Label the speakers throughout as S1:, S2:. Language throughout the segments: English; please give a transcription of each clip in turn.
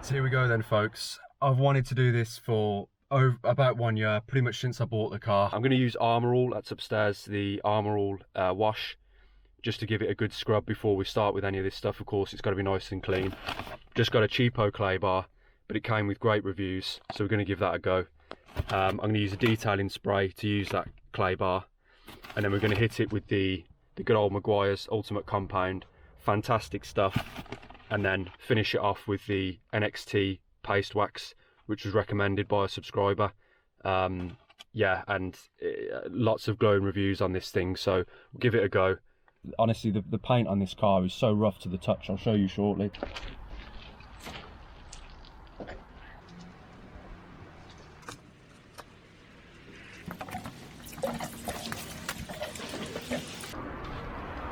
S1: So here we go then, folks. I've wanted to do this for about 1 year, pretty much since I bought the car. I'm going to use Armour All, that's upstairs, the Armour All wash, just to give it a good scrub before we start with any of this stuff. Of course, it's got to be nice and clean. Just got a cheapo clay bar, but it came with great reviews, so we're going to give that a go. I'm going to use a detailing spray to use that clay bar, and then we're going to hit it with the good old Meguiar's Ultimate Compound. Fantastic stuff. And then finish it off with the NXT paste wax, which was recommended by a subscriber. Yeah, and lots of glowing reviews on this thing, so we'll give it a go. Honestly, the paint on this car is so rough to the touch. I'll show you shortly.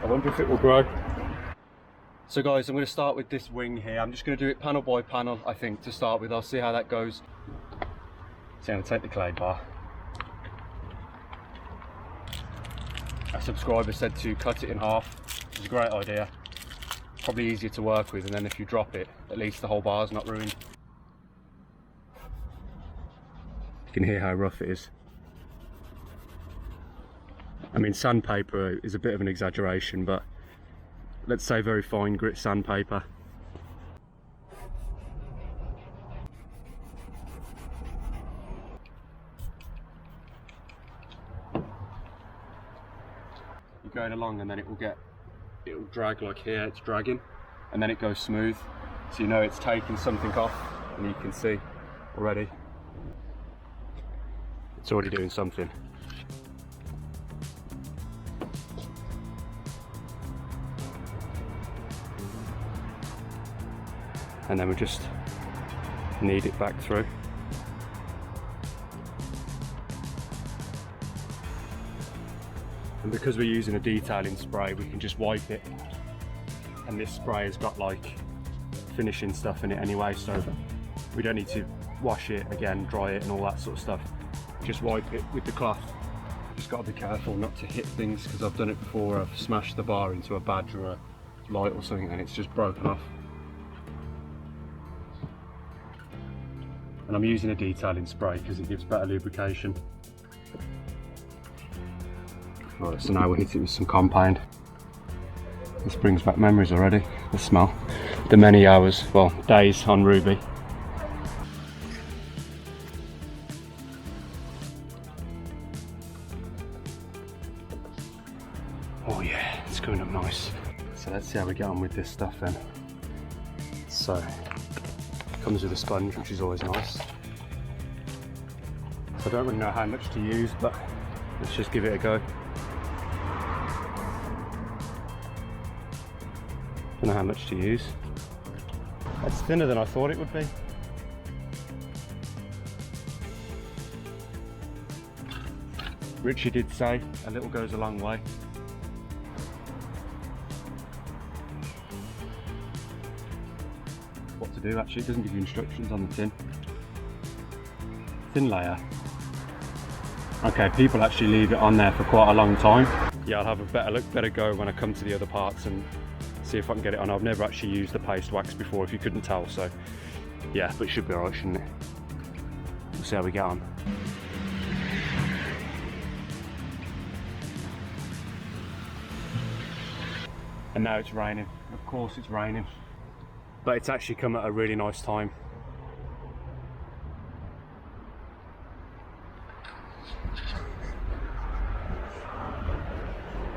S1: I wonder if it will grow. So guys, I'm going to start with this wing here. I'm just going to do it panel by panel, I think, to start with. I'll see how that goes. So I'm going to take the clay bar. A subscriber said to cut it in half, which is a great idea. Probably easier to work with, and then if you drop it, at least the whole bar's not ruined. You can hear how rough it is. I mean, sandpaper is a bit of an exaggeration, but let's say very fine grit sandpaper. You're going along and then it'll drag like here, it's dragging, and then it goes smooth. So you know it's taking something off, and you can see already. It's already doing something. And then we just knead it back through. And because we're using a detailing spray, we can just wipe it. And this spray has got like finishing stuff in it anyway, so we don't need to wash it again, dry it and all that sort of stuff. Just wipe it with the cloth. Just got to be careful not to hit things, because I've done it before. I've smashed the bar into a badge or a light or something and it's just broken off. And I'm using a detailing spray because it gives better lubrication. Right, so now we'll hit it with some compound. This brings back memories already, the smell. The many hours, well, days on Ruby. Oh yeah, it's coming up nice. So let's see how we get on with this stuff then. So, comes with a sponge, which is always nice. So I don't really know how much to use, but let's just give it a go. Don't know how much to use. It's thinner than I thought it would be. Richie did say a little goes a long way. What to do actually, it doesn't give you instructions on the tin. Thin layer. Okay, people actually leave it on there for quite a long time. Yeah, I'll have a better go when I come to the other parts and see if I can get it on. I've never actually used the paste wax before, if you couldn't tell, so yeah, but it should be alright, shouldn't it? We'll see how we get on. And now it's raining. Of course it's raining. But it's actually come at a really nice time.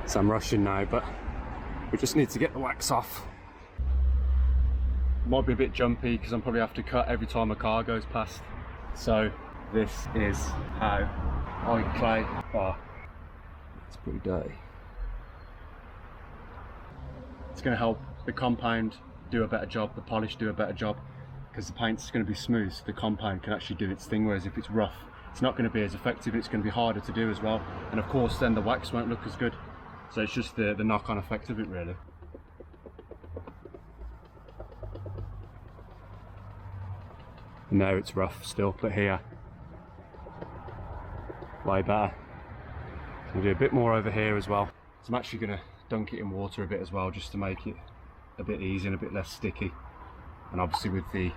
S1: So I'm rushing now, but we just need to get the wax off. Might be a bit jumpy because I'm probably have to cut every time a car goes past. So this is how I clay bar. It's pretty dirty. It's going to help the compound do a better job, the polish do a better job, because the paint's going to be smooth, so the compound can actually do its thing, whereas if it's rough, it's not going to be as effective, and it's going to be harder to do as well. And of course then the wax won't look as good. So it's just the knock-on effect of it, really. And there it's rough still, but here, way better. So I'll do a bit more over here as well. So I'm actually going to dunk it in water a bit as well, just to make it a bit easy and a bit less sticky. And obviously with the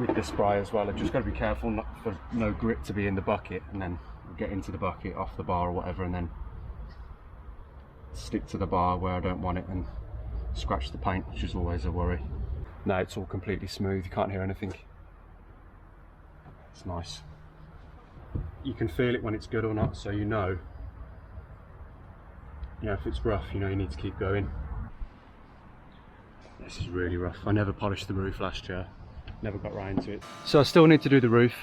S1: with the spray as well. I've just got to be careful not for no grit to be in the bucket, and then get into the bucket off the bar or whatever, and then stick to the bar where I don't want it and scratch the paint, which is always a worry. Now it's all completely smooth, you can't hear anything. It's nice. You can feel it when it's good or not, so you know if it's rough, you know you need to keep going. This is really rough. I never polished the roof last year, never got round to it. So I still need to do the roof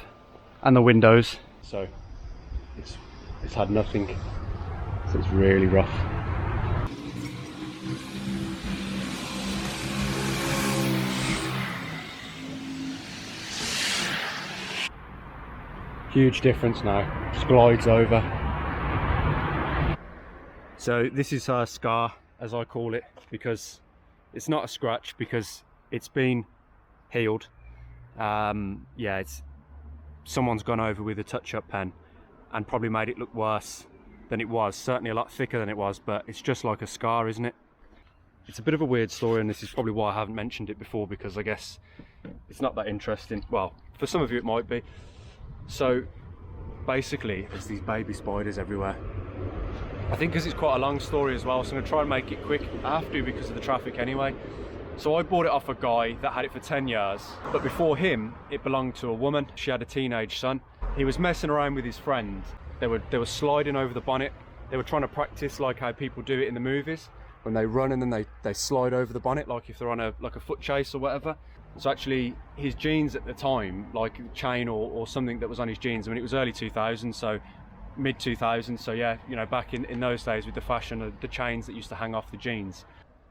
S1: and the windows, so it's had nothing, so it's really rough. Huge difference now, just glides over. So this is her scar, as I call it, because it's not a scratch, because it's been healed. Yeah, someone's gone over with a touch-up pen and probably made it look worse than it was, certainly a lot thicker than it was, but it's just like a scar, isn't it? It's a bit of a weird story, and this is probably why I haven't mentioned it before, because I guess it's not that interesting. Well, for some of you it might be. So basically there's these baby spiders everywhere. I think because it's quite a long story as well, so I'm going to try and make it quick. I have to because of the traffic anyway. So I bought it off a guy that had it for 10 years, but before him it belonged to a woman. She had a teenage son. He was messing around with his friend. They were sliding over the bonnet. They were trying to practice like how people do it in the movies, when they run and then they slide over the bonnet, like if they're on a foot chase or whatever. So actually his jeans at the time, like a chain or something that was on his jeans, I mean it was early 2000s, so mid 2000s, so yeah, back in those days with the fashion of the chains that used to hang off the jeans.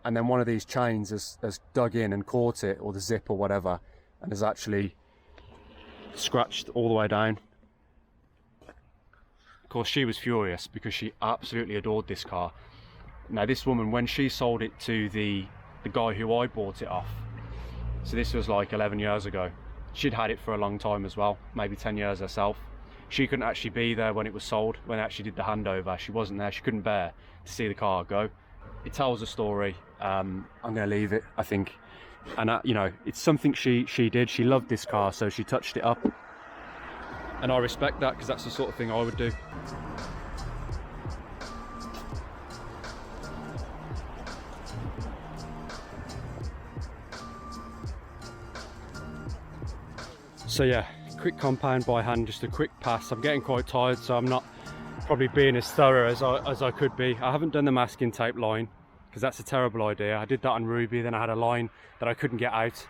S1: And then one of these chains has dug in and caught it, or the zip or whatever, and has actually scratched all the way down. Of course she was furious because she absolutely adored this car. Now this woman, when she sold it to the guy who I bought it off, so this was like 11 years ago, she'd had it for a long time as well, maybe 10 years herself. She couldn't actually be there when it was sold, when they actually did the handover. She wasn't there, she couldn't bear to see the car go. It tells a story. I'm gonna leave it, I think. And it's something she did. She loved this car, so she touched it up. And I respect that, because that's the sort of thing I would do. So yeah, quick compound by hand, just a quick pass. I'm getting quite tired, so I'm not probably being as thorough as I could be. I haven't done the masking tape line, because that's a terrible idea. I did that on Ruby, then I had a line that I couldn't get out.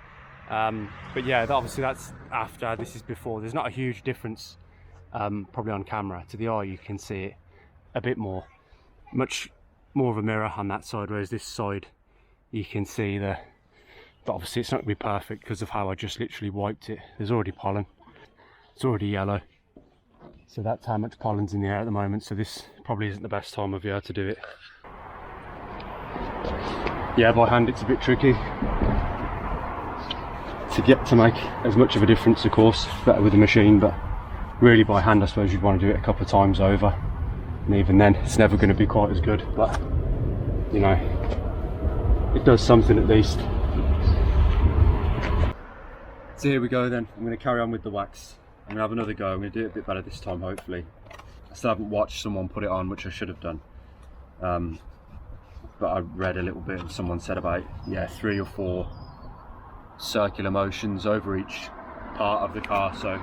S1: But yeah, obviously that's after, this is before. There's not a huge difference, probably on camera. To the eye you can see it a bit more. Much more of a mirror on that side, whereas this side you can see but obviously it's not going to be perfect because of how I just literally wiped it. There's already pollen. It's already yellow. So that's how much pollen's in the air at the moment. So this probably isn't the best time of year to do it. Yeah, by hand it's a bit tricky to get to make as much of a difference, of course. Better with the machine, but really by hand I suppose you'd want to do it a couple of times over. And even then it's never going to be quite as good. But, it does something at least. So here we go then. I'm going to carry on with the wax. I'm going to have another go. I'm going to do it a bit better this time, hopefully. I still haven't watched someone put it on, which I should have done. But I read a little bit and someone said about, 3 or 4 circular motions over each part of the car. So,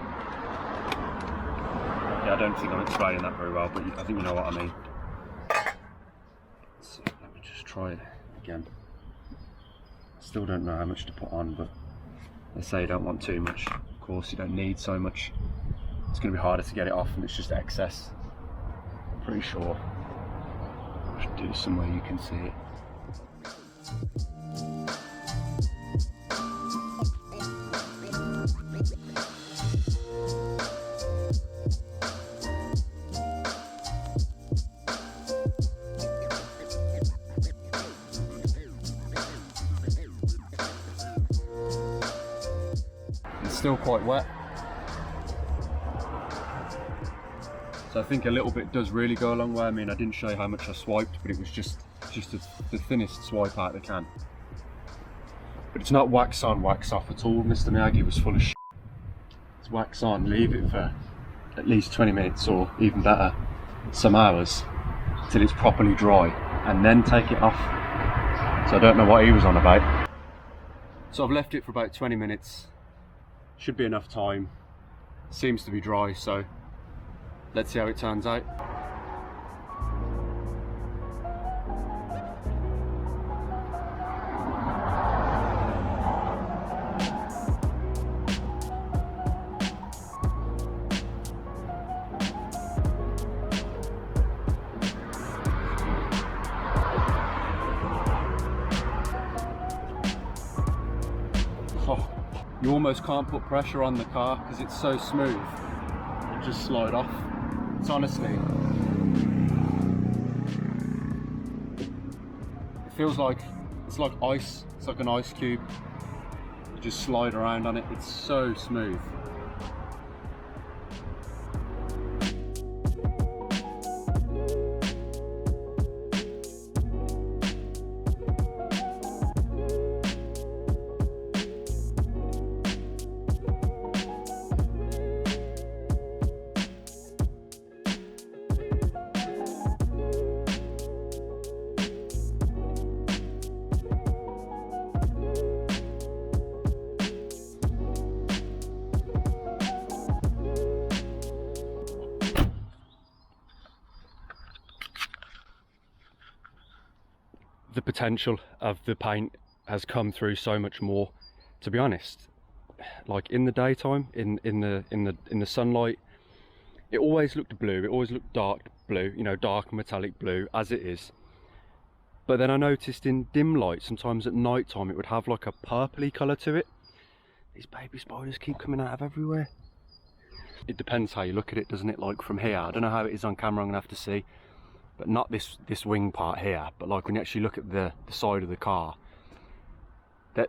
S1: yeah, I don't think I'm explaining that very well, but I think you know what I mean. So let me just try it again. Still don't know how much to put on, but they say you don't want too much. Of course, you don't need so much. It's going to be harder to get it off, and it's just excess. I'm pretty sure. I should do somewhere you can see it. Still quite wet, so I think a little bit does really go a long way. I mean, I didn't show you how much I swiped, but it was just the thinnest swipe out of the can. But it's not wax on, wax off at all. Mr. Miyagi was full of shit. wax on, leave it for at least 20 minutes or even better, some hours, till it's properly dry, and then take it off. So I don't know what he was on about. So I've left it for about 20 minutes. Should be enough time. Seems to be dry, so let's see how it turns out. Oh, you almost can't put pressure on the car because it's so smooth. It just slide off. It's honestly, it feels like it's like ice. It's like an ice cube. You just slide around on it. It's so smooth. The potential of the paint has come through so much more, to be honest. Like in the daytime, in the sunlight, it always looked blue. It always looked dark blue, you know, dark metallic blue as it is. But then I noticed in dim light, sometimes at night time, it would have like a purpley colour to it. These baby spiders keep coming out of everywhere. It depends how you look at it, doesn't it? Like from here, I don't know how it is on camera. I'm gonna have to see. But not this wing part here, but like when you actually look at the side of the car,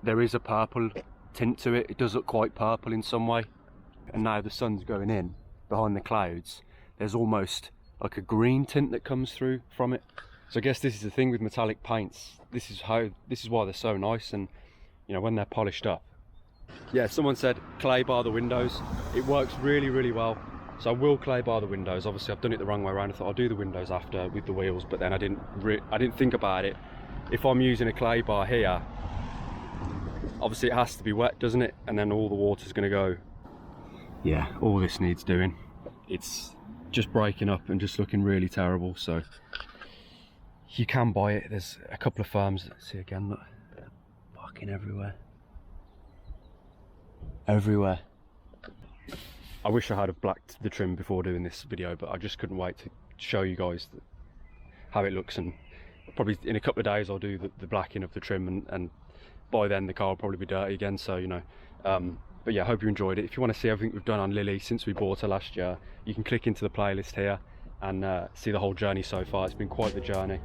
S1: there is a purple tint to it. It does look quite purple in some way. And now the sun's going in behind the clouds, there's almost like a green tint that comes through from it. So I guess this is the thing with metallic paints. This is why they're so nice, and you know, when they're polished up. Yeah, someone said clay bar the windows. It works really, really well. So I will clay bar the windows. Obviously I've done it the wrong way around. I thought I'll do the windows after with the wheels, but then I didn't think about it. If I'm using a clay bar here, obviously it has to be wet, doesn't it? And then all the water's going to go. Yeah, all this needs doing. It's just breaking up and just looking really terrible. So you can buy it. There's a couple of firms. Let's see again, look, fucking everywhere. Everywhere. I wish I had have blacked the trim before doing this video, but I just couldn't wait to show you guys how it looks, and probably in a couple of days I'll do the blacking of the trim, and by then the car will probably be dirty again, so you know. But yeah, I hope you enjoyed it. If you want to see everything we've done on Lily since we bought her last year, you can click into the playlist here and see the whole journey so far. It's been quite the journey.